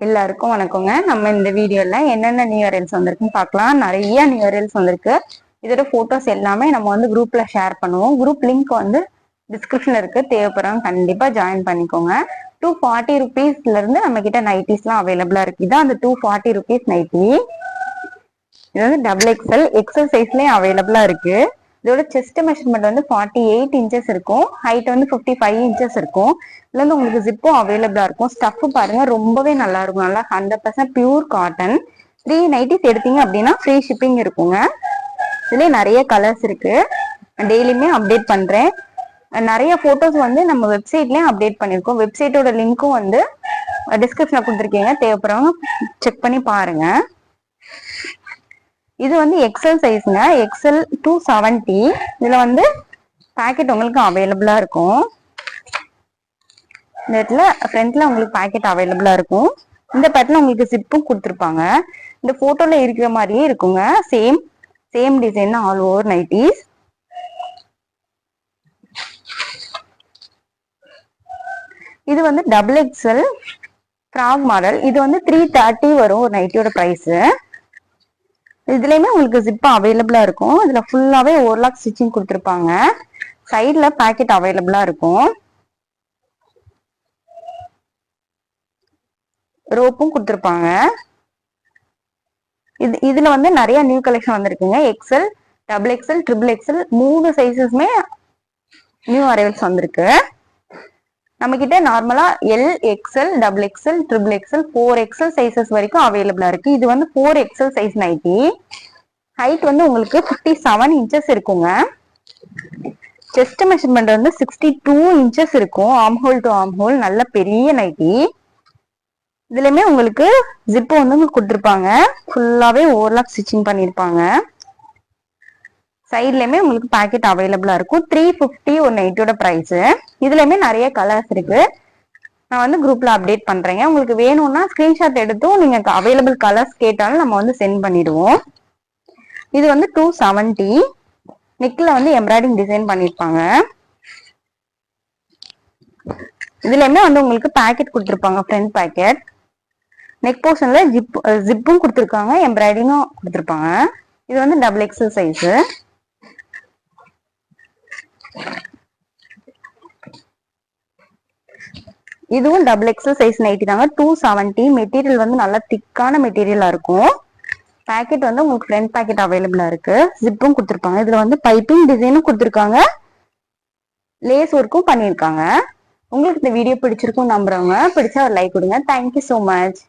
எல்லாருக்கும் வணக்கங்க. நம்ம இந்த வீடியோல என்னென்ன நியூ இயர்ஸ் வந்திருக்குன்னு பார்க்கலாம். நிறைய நியூ இயர்ஸ் வந்திருக்கு. இதோட போட்டோஸ் எல்லாமே நம்ம வந்து குரூப்ல ஷேர் பண்ணுவோம். குரூப் லிங்க் வந்து டிஸ்கிரிப்ஷன்ல இருக்கு. தேவைப்படுறவங்க கண்டிப்பா ஜாயின் பண்ணிக்கோங்க. 240 rupeesல இருந்து நம்ம கிட்ட நைட்டிஸ்லாம் அவைலபிளா இருக்கு. இதான் அந்த 240 rupees நைட்டி. இது வந்து டபுள் எக்ஸல் சைஸ்லயும் அவைலபிளா இருக்கு. இதோட செஸ்ட் மெஷர்மெண்ட் வந்து 48 inches இருக்கும். ஹைட் வந்து 55 inches இருக்கும். இதுல இருந்து உங்களுக்கு ஜிப்பும் அவைலபிளா இருக்கும். ஸ்டஃப் பாருங்க ரொம்பவே நல்லா இருக்கும். நல்லா 100% பியூர் காட்டன். 3 நைட்டிஸ் எடுத்தீங்க அப்படின்னா ஃப்ரீ ஷிப்பிங் இருக்குங்க. இதுலயே நிறைய கலர்ஸ் இருக்கு. டெய்லியுமே அப்டேட் பண்றேன். நிறைய போட்டோஸ் வந்து நம்ம வெப்சைட்லயும் அப்டேட் பண்ணிருக்கோம். வெப்சைட்டோட லிங்க்கும் வந்து டிஸ்கிரிப்ஷன்ல கொடுத்துருக்கீங்க. தேவைப்படுறவங்க செக் பண்ணி பாருங்க. இது வந்து எக்ஸல் சைஸ்ங்க. எக்ஸல் 270. இதுல வந்து பாக்கெட் உங்களுக்கு அவைலபிளா இருக்கும். இந்த இடத்துல ஃப்ரண்ட்ல உங்களுக்கு பாக்கெட் அவைலபிளா இருக்கும். இந்த பேட்டர்ல உங்களுக்கு ஜிப்பும் கொடுத்துருப்பாங்க. இந்த போட்டோல இருக்கிற மாதிரியே இருக்குங்க. Same design all over nighties. இது வந்து டபுள் எக்ஸல் ஃப்ராக் மாடல். இது வந்து 330 வரும் ஒரு நைட்டியோட பிரைஸ். இதுலயுமே உங்களுக்கு ஜிப் அவைலபிளா இருக்கும். இதுல ஃபுல்லாவே ஓவர்லாக் ஸ்டிச்சிங் கொடுத்துருப்பாங்க. சைட்ல பாக்கெட் அவைலபிளா இருக்கும். ரோப்பும் கொடுத்துருப்பாங்க. இதுல வந்து நிறைய நியூ கலெக்ஷன் வந்திருக்குங்க. XL, double XL, triple XL 3 சைசஸ்மே நியூ அரைவல்ஸ் வந்திருக்கு. நம்ம கிட்ட நார்மலா L, XL, double XL, triple XL, 4XL sizes வரைக்கும் அவைலபிளா இருக்கு. இது வந்து 4XL சைஸ் நைட்டி. ஹைட் வந்து உங்களுக்கு 57 inches இருக்குங்க. செஸ்ட் மெஷர்மெண்ட் வந்து 62 inches இருக்கும். Arm whole to arm whole. நல்ல பெரிய நைட்டி. இதுலயுமே உங்களுக்கு ஜிப்பு வந்து கொடுத்துருப்பாங்க. ஃபுல்லாவே ஓவர்லாக் ஸ்டிச்சிங் பண்ணிருப்பாங்க. சைட்லயுமே உங்களுக்கு பாக்கெட் அவைலபிளா இருக்கும். 350 ஒரு நைட்டோட பிரைஸ். இதுலயுமே நிறைய கலர்ஸ் இருக்கு. நான் வந்து குரூப்ல அப்டேட் பண்றேங்க. உங்களுக்கு வேணும்னா ஸ்கிரீன்ஷாட் எடுத்தும் நீங்க அவைலபிள் கலர்ஸ் கேட்டாலும் நம்ம வந்து சென்ட் பண்ணிடுவோம். இது வந்து 270. நெக்ல வந்து எம்ப்ராய்டிங் டிசைன் பண்ணிருப்பாங்க. இதுலயுமே வந்து உங்களுக்கு பாக்கெட் கொடுத்துருப்பாங்க. Front packet. நெக் போர்ஷன்ல ஜிப்பும் கொடுத்துருக்காங்க. எம்ப்ராய்டிங்கும் கொடுத்துருப்பாங்க. இது வந்து டபுள் எக்ஸல் சைஸ். இதுவும் டபுள் எக்ஸல் சைஸ் நைட்டி தாங்க. 270. மெட்டீரியல் வந்து நல்லா திக்கான மெட்டீரியலா இருக்கும். பாக்கெட் வந்து உங்களுக்கு ஃப்ரண்ட் பாக்கெட் அவைலபிளா இருக்கு. ஜிப்பும் கொடுத்துருப்பாங்க. இதுல வந்து பைப்பிங் டிசைனும் கொடுத்துருக்காங்க. லேஸ் ஒர்க்கும் பண்ணிருக்காங்க. உங்களுக்கு இந்த வீடியோ பிடிச்சிருக்கும் நம்புறவங்க பிடிச்சா ஒரு லைக் கொடுங்க. Thank you so much.